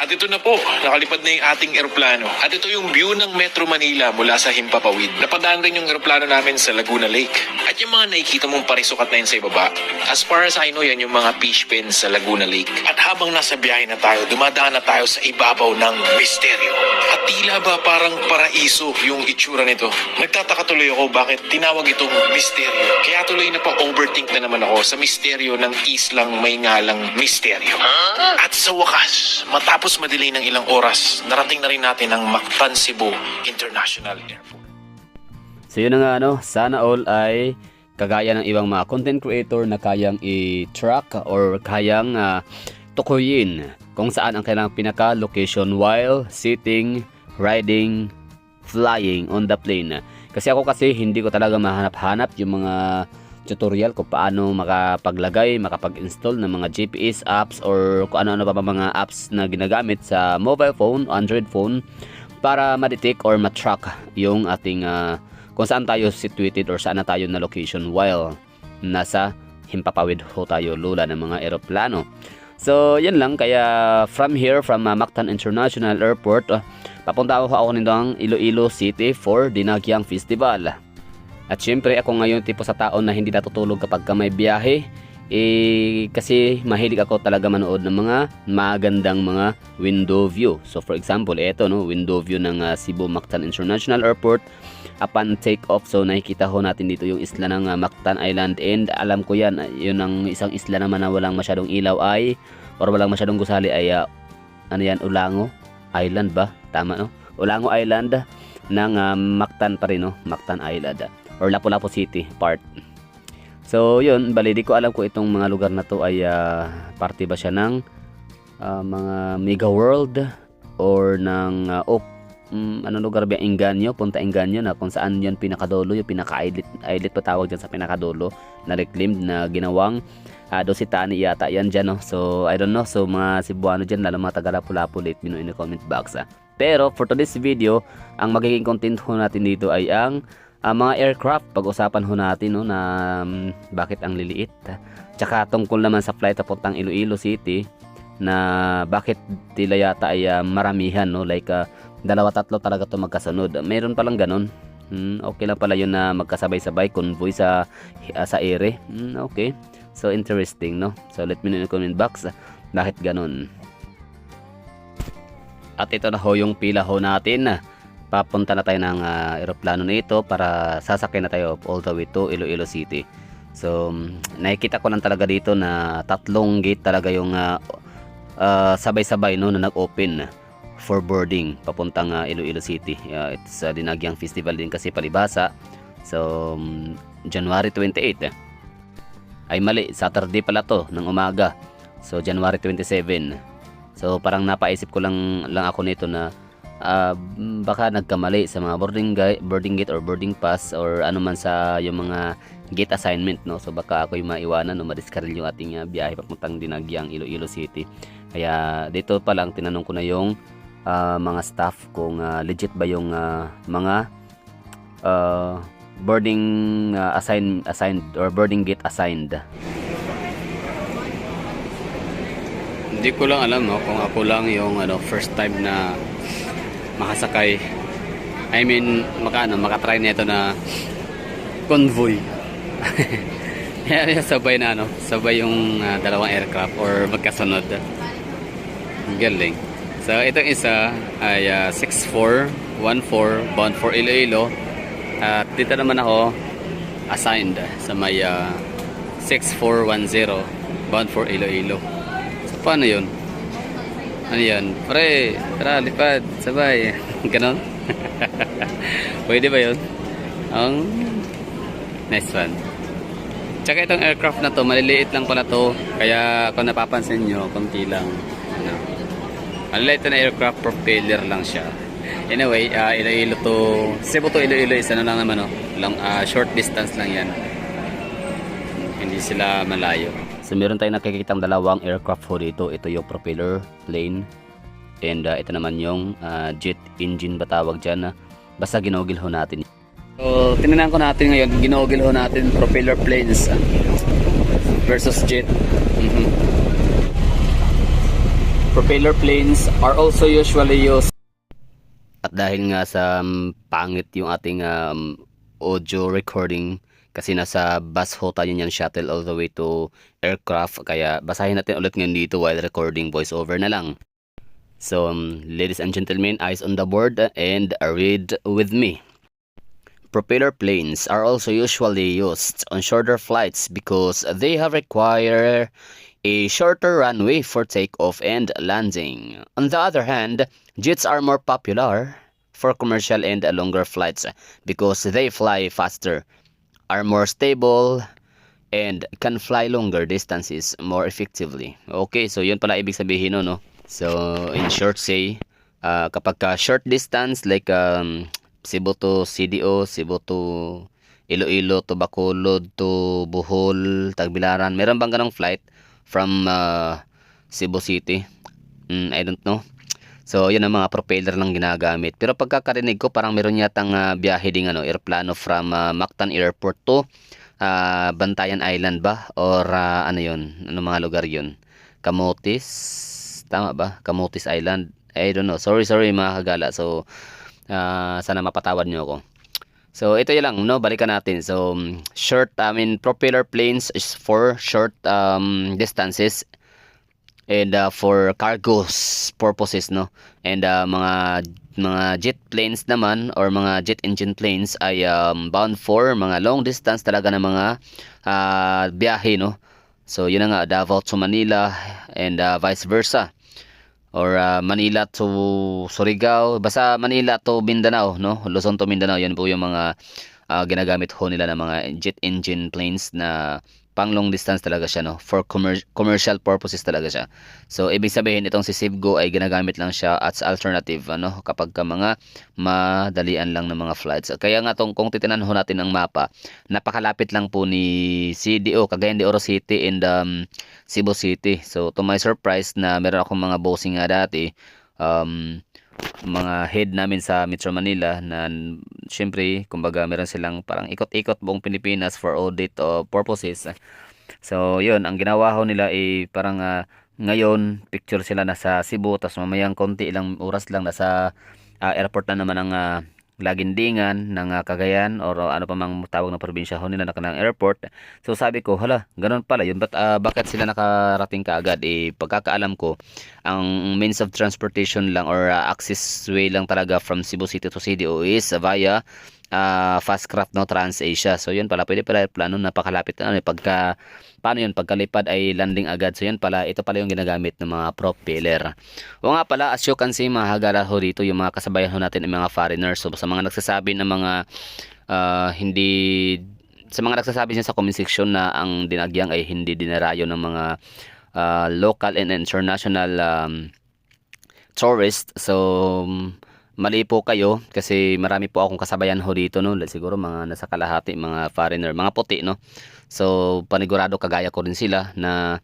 At ito na po, nakalipad na yung ating eroplano. At ito yung view ng Metro Manila mula sa Himpapawid. Napadaan rin yung eroplano namin sa Laguna Lake. At yung mga nakikita mong parisukat na yun sa ibaba, as far as I know, yan yung mga fish pens sa Laguna Lake. At habang nasa biyahe na tayo, dumadaan na tayo sa ibabaw ng misteryo. At tila ba parang paraiso yung itsura nito. Nagtataka tuloy ako bakit tinawag itong misteryo. Kaya tuloy na pa-overthink na naman ako sa misteryo ng islang may ngalang misteryo. At sa wakas, matapos madelay ng ilang oras, narating na rin natin ang Mactan, Cebu International Airport. So yun na nga, sana all ay kagaya ng ibang mga content creator na kayang i-track or kayang tukuyin kung saan ang kailang pinaka-location while sitting, riding, flying on the plane. Kasi hindi ko talaga mahanap-hanap yung mga tutorial kung paano makapaglagay, makapag-install ng mga GPS apps or kung ano-ano pa mga apps na ginagamit sa mobile phone, Android phone para ma-detect or ma-track yung ating kung saan tayo situated or saan na tayo na location while nasa Himpapawid ho tayo lula ng mga eroplano. So yan lang, kaya from Mactan International Airport, papunta ako nito ang Iloilo City for Dinagyang Festival. At syempre ako ngayon tipo sa tao na hindi natutulog kapag may biyahe, kasi mahilig ako talaga manood ng mga magandang mga window view. So for example, ito window view ng Cebu Mactan International Airport upon take off. So nakikita ho natin dito yung isla ng Mactan Island, and alam ko yan, yun ang isang isla naman na walang masyadong ilaw or walang masyadong gusali ay ano yan, Ulango Island ba? Tama Ulango Island ng Mactan pa rin, Mactan Island or Lapu-Lapu City part. So yun, bali di ko alam kung itong mga lugar na to ay parte ba siya ng mga Mega World or ng anong lugar ba, Inganyo, Punta Inganyo, na kung saan yun pinakadulo, yung pinaka-islet pa tawag dyan sa pinakadulo na reclaimed na ginawang Dositani yata yan dyan, So I don't know, so mga Cebuano dyan, lalo mga taga Lapu-Lapu, let me know in the comment box. Pero for today's video, ang magiging content ho natin dito ay ang mga aircraft. Pag-usapan ho natin na bakit ang liliit, tsaka tungkol naman sa flight papuntang Iloilo City na bakit tila yata ay maramihan, like dalawa-tatlo talaga to magkasunod. Meron palang ganun. Okay lang pala yun na magkasabay-sabay convoy sa ere. Okay, so interesting, So let me know in the comment box bakit ganun. At ito na ho yung pila ho natin. Papunta na tayo ng eroplano na ito para sasakay na tayo all the way to Iloilo City. So nakikita ko lang talaga dito na 3 gate talaga yung sabay-sabay na nag-open for boarding papuntang Iloilo City. It's Dinagyang Festival din kasi palibasa. So January 28 ay mali, Saturday pala to ng umaga. So January 27. So parang napaisip ko lang ako nito na baka nagkamali sa mga boarding gate or boarding pass or ano man sa yung mga gate assignment, So baka ako yung maiwanan madiskaril yung ating biyahe papuntang Dinagyang Iloilo City. Kaya dito pa lang tinanong ko na yung mga staff kung legit ba yung mga boarding assigned or boarding gate assigned. Hindi ko lang alam kung ako lang yung first time na makasakay, I mean makatry na ito na convoy. sabay yung dalawang aircraft or magkasunod. Galing. So itong isa ay 6414 bound for Iloilo, at dito naman ako assigned sa may 6410 bound for Iloilo. So paano yun? Ano yan? Pre, tara, lipad, sabay. Ganon? Pwede ba yun? Ang nice one. Tsaka itong aircraft na to, maliliit lang pala to. Kaya kung napapansin nyo, konti lang. Maliliit na aircraft, propeller lang siya. Anyway, Iloilo to Cebu to Iloilo, isa na lang naman, short distance lang yan. Hindi sila malayo. So meron tayong nakikitang dalawang aircraft ho dito. Ito yung propeller plane, and ito naman yung jet engine ba tawag dyan. Basta ginogil ho natin. So tinanan ko natin ngayon, ginogil ho natin propeller planes versus jet. propeller planes are also usually used. At dahil nga sa pangit yung ating audio recording kasi nasa bus ho tayo niyan shuttle all the way to aircraft, kaya basahin natin ulit ngayon dito while recording, voice over na lang. So ladies and gentlemen, eyes on the board and read with me. Propeller planes are also usually used on shorter flights because they have require a shorter runway for takeoff and landing. On the other hand, jets are more popular for commercial and longer flights because they fly faster, are more stable, and can fly longer distances more effectively. Okay, so yun pala ibig sabihin no. So in short say, kapag ka short distance like Cebu to CDO, Cebu to Iloilo to Bacolod to Bohol, Tagbilaran. Meron bang ganong flight from Cebu City? I don't know. So, yun ang mga propeller lang ginagamit. Pero pagkakarinig ko, parang meron yatang biyahe ding aeroplano from Mactan Airport to Bantayan Island ba? Or ano yun? Ano mga lugar yun? Camotes? Tama ba? Camotes Island? I don't know. Sorry mga kagala. So, sana mapatawad nyo ako. So ito yun lang, no, balikan natin. So propeller planes is for short distances and for cargos purposes, no. And mga jet planes naman or mga jet engine planes ay bound for mga long distance talaga na mga biyahe, no. So yun na nga, Davao to Manila and vice versa. Or Manila to Surigao, basta Manila to Mindanao, no? Luzon to Mindanao, yan po yung mga ginagamit ho nila ng mga jet engine planes na pang long distance talaga siya, no? For commercial purposes talaga siya. So ibig sabihin itong si Civgo ay ginagamit lang siya as alternative, ano, kapag ka mga madalian lang ng mga flights. Kaya nga kung titinan ho natin ang mapa, napakalapit lang po ni CDO, Cagayan de Oro City and Cebu City. So to my surprise na meron akong mga bossing nga dati, mga head namin sa Metro Manila na syempre kumbaga meron silang parang ikot-ikot buong Pilipinas for audit purposes. So yun, ang ginawa ho nila ay parang ngayon picture sila nasa Cebu, tapos mamayang konti ilang oras lang nasa airport na naman ang Lagindingan ng Cagayan or ano pa mang tawag ng probinsya ho nila na kanang airport. So sabi ko, hala, ganun pala yun. Bakit sila nakarating kaagad? Pagkakaalam ko, ang means of transportation lang or access way lang talaga from Cebu City to CDO is via fast craft, no, Trans-Asia. So yun pala, pwede pala plano, napakalapit na. Paano yun? Pagkalipad ay landing agad. So yun pala, ito pala yung ginagamit ng mga propeller. O nga pala, as you can see, mga hagala ho dito, yung mga kasabayan ho natin, yung mga foreigners. So sa mga nagsasabi ng mga hindi, sa mga nagsasabi niya sa comment section na ang dinagyang ay hindi dinarayo ng mga local and international tourist. So mali po kayo kasi marami po akong kasabayan ho dito, no, siguro mga nasa kalahati mga foreigner, mga puti, no. So panigurado kagaya ko rin sila na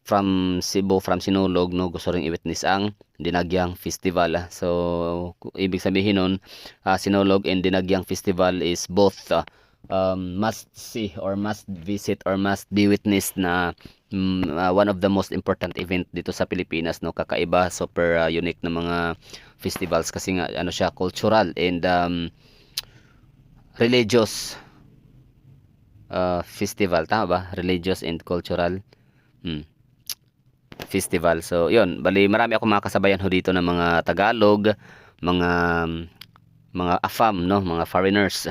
from Cebu, from Sinulog, no, gusto ring i-witness ang Dinagyang Festival. So ibig sabihin nun, Sinulog and Dinagyang Festival is both must see or must visit or must be witnessed na one of the most important event dito sa Pilipinas, no. Kakaiba, super unique na mga festivals kasi nga ano siya, cultural and religious festival, tama ba? Religious and cultural festival. So yun, bali marami ako mga kasabayan ho dito ng mga Tagalog, mga AFAM, no, mga foreigners.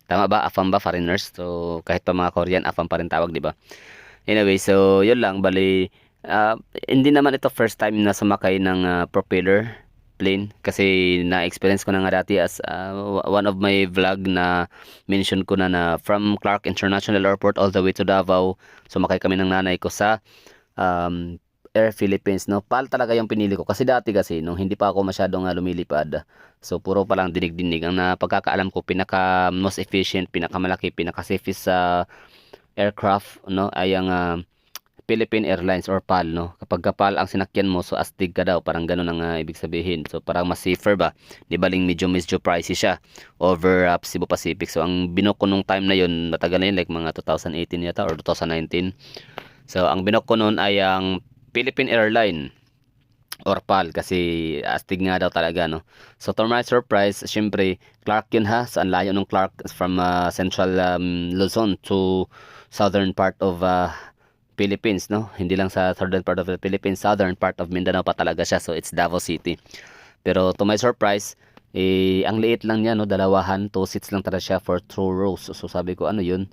Tama ba? AFAM ba, foreigners? So kahit pa mga Korean, AFAM pa rin tawag, di ba? Anyway, so yun lang, bali hindi naman ito first time na sumakay ng propeller plane kasi na-experience ko na nga dati as one of my vlog na mention ko na from Clark International Airport all the way to Davao. Sumakay kami ng nanay ko sa Air Philippines, no. PAL talaga yung pinili ko kasi dati kasi nung hindi pa ako masyadong lumilipad, so puro pa lang dinig-dinig. Ang napagkakaalam ko, pinaka most efficient, pinakamalaki, pinaka-safest sa aircraft, no, ay ang Philippine Airlines or PAL, no. Kapag PAL ang sinakyan mo, so astig ka daw, parang ganun ang ibig sabihin. So parang mas safer ba, di baling medyo pricey siya over Cebu Pacific. So ang binook ko nung time na yun, matagal na yun, like mga 2018 yata or 2019. So ang binook ko noon ay ang Philippine Airline or PAL kasi astig nga daw talaga, no. So to my surprise, syempre Clark yun ha. So ang layo ng Clark from central Luzon to southern part of Philippines, no. Hindi lang sa southern part of the Philippines, southern part of Mindanao pa talaga siya. So it's Davao City. Pero to my surprise, ang liit lang niya, no, dalawahan, 2 seats lang talaga siya for 2 rows. So sabi ko, ano yun?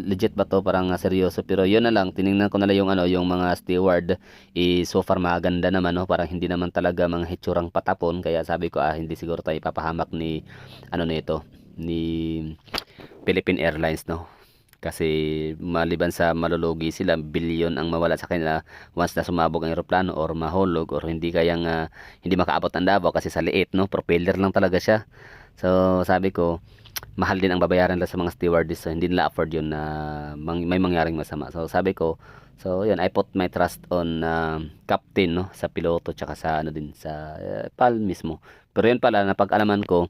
Legit ba to? Parang seryoso. Pero yun na lang, tiningnan ko na lang yung ano, yung mga steward, so far maganda naman, no? Parang hindi naman talaga mga hitsurang patapon. Kaya sabi ko, hindi siguro tayo ipapahamak ni ano nito, ni Philippine Airlines, no? Kasi maliban sa malulugi sila, bilyon ang mawala sa kanila once na sumabog ang eroplano or mahulog or hindi kayang hindi makaabot ng Davao kasi sa liit, no, propeller lang talaga siya. So sabi ko, mahal din ang babayaran nila sa mga stewardess, so hindi nila afford yun na may mangyaring masama. So sabi ko, so yun, I put my trust on captain, no, sa piloto tsaka sa ano din sa PAL mismo. Pero yun pala, napag-alaman ko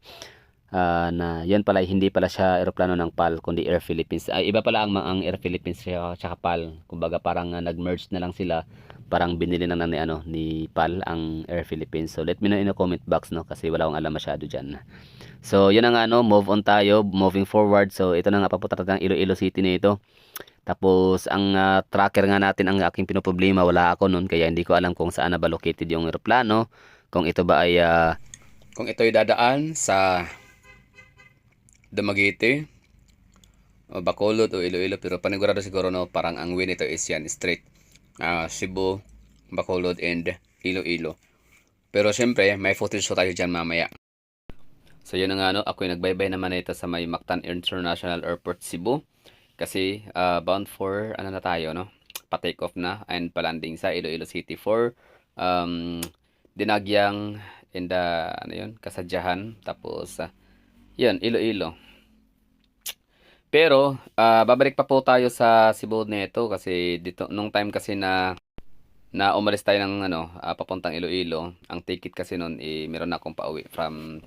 na yan pala hindi pala siya eroplano ng PAL kundi Air Philippines. Ay, iba pala ang Air Philippines tsaka PAL. Kumbaga parang nag-merge na lang sila. Parang binili na ni ano ni PAL ang Air Philippines. So let me know in the comment box, no, kasi wala akong alam masyado diyan. So yun na nga, no, move on tayo, moving forward. So ito na nga, papunta tayo ng Iloilo City nito. Tapos ang tracker nga natin ang aking pinoproblema, wala ako noon kaya hindi ko alam kung saan na ba located yung eroplano. Kung ito ba ay kung ito ay dadaan sa Dumaguete o Bacolod o Iloilo, pero panigurado siguro, no, parang ang way nito is yan straight Cebu, Bacolod and Iloilo. Pero syempre may footage so tayo dyan mamaya. So yun na nga, no, ako yung nagbaybay naman ito sa may Mactan International Airport Cebu kasi bound for ano na tayo, no, pa-take off na and pa-landing sa Iloilo City for Dinagyang and ano yun, Kasadyahan, tapos yun, Iloilo. Pero babalik pa po tayo sa Cebu nito kasi dito nung time kasi na umalis tayo ng ano papuntang Iloilo, ang ticket kasi noon meron na akong pauwi from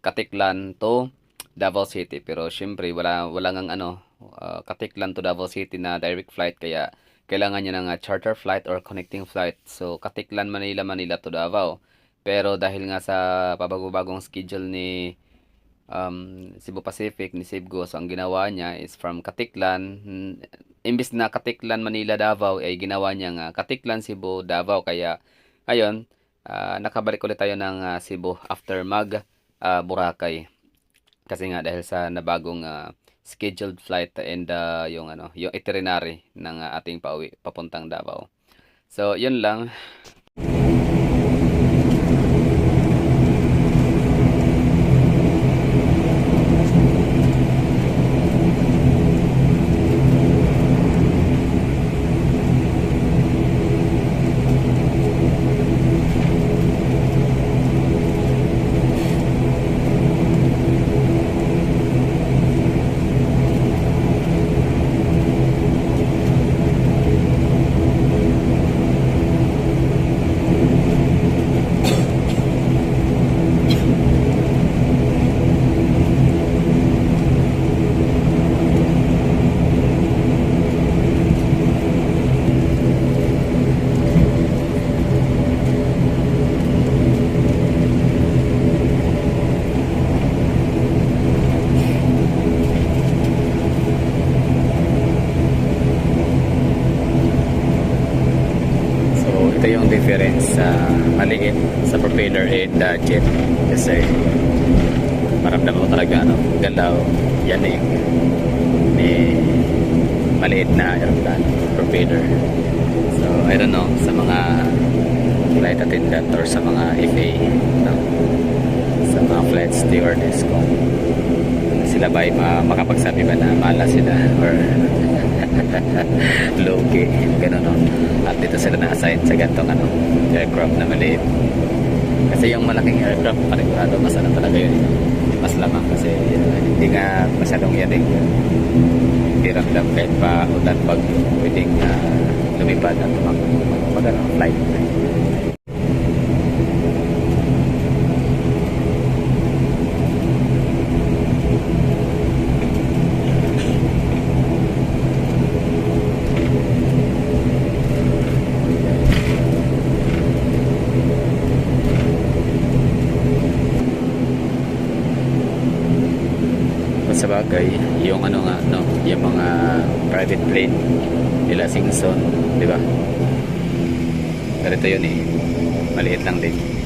Katiklan to Davao City. Pero syempre wala ngang ano Katiklan to Davao City na direct flight, kaya kailangan niya ng charter flight or connecting flight. So Katiklan, Manila to Davao. Pero dahil nga sa pabago-bagong schedule ni Cebu Pacific ni Cebgo, so ang ginawa niya is from Katiklan, imbis na Katiklan Manila Davao ay ginawa niya nga Katiklan Cebu Davao. Kaya ayun, nakabalik ulit tayo ng Cebu after Boracay kasi nga dahil sa nabagong scheduled flight and yung ano yung itinerary ng ating pauwi papuntang Davao. So yun lang. Ito yung difference sa maliit sa propeller and jet. Kasi maramdaman mo talaga galaw, yanig ni maliit na aeroplano, propeller. So I don't know sa mga flight attendant or sa mga FA, no? Sa mga flight stewardess kung sila ba ay makapagsabi ba na mala sila or low-key, gano'n, no? At dito sila na-assign sa gantong aircraft na maliit. Kasi yung malaking aircraft, panigurado, mas talaga yun, mas lamang kasi hindi nga masyadong yanig. Hindi ramdam kahit pa ulan pag pwedeng lumipad at mag-flight. sa bagay, yung ano nga, no, yung mga private plane nila Singson, di ba? Ganito yun eh. Maliit lang din.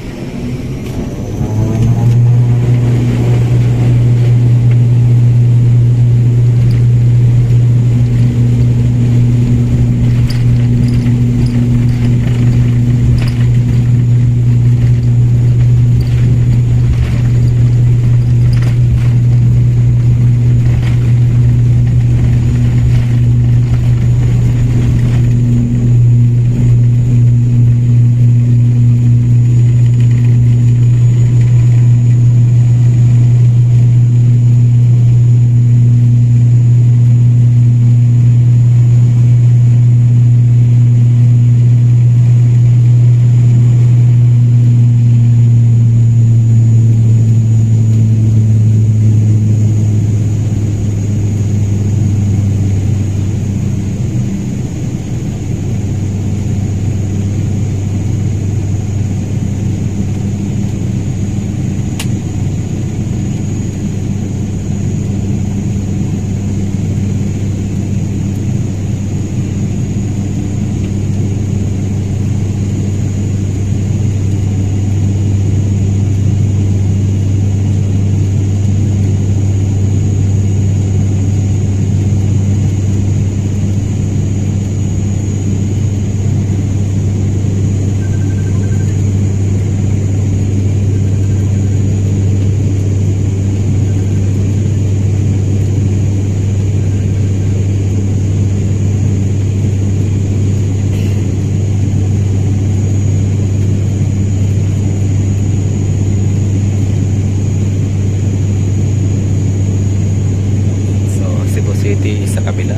City sa kabila.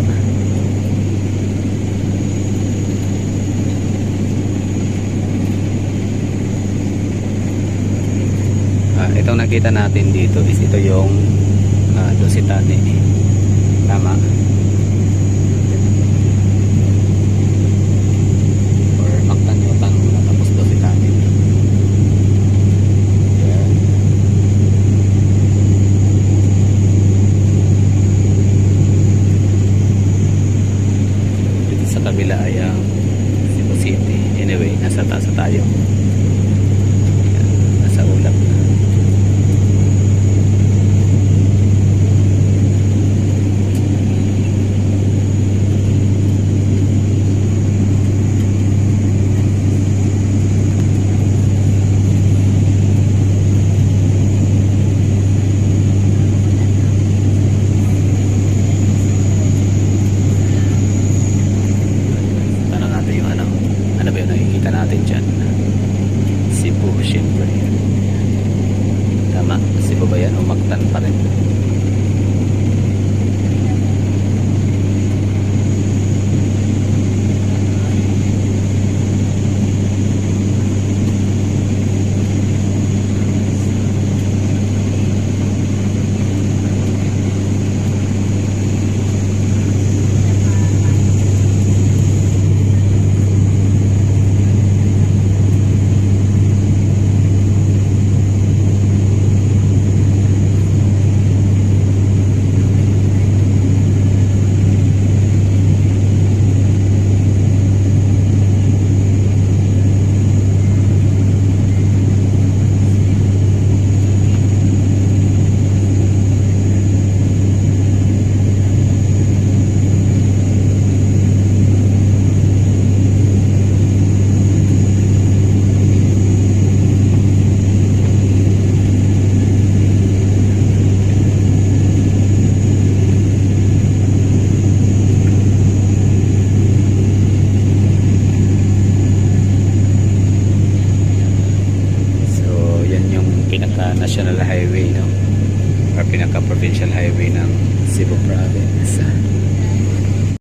Itong nakita natin dito is ito yung Dositani. Tama. Or Mactan muna tapos Dositani. Kabila ay Cebu City. Anyway, nasa taas tayo. Nasa ulap na. Natin dyan Cebu, syempre tama, Cebu ba yan o Mactan pa rin? National Highway, no? Or pinaka provincial highway ng Cebu Province.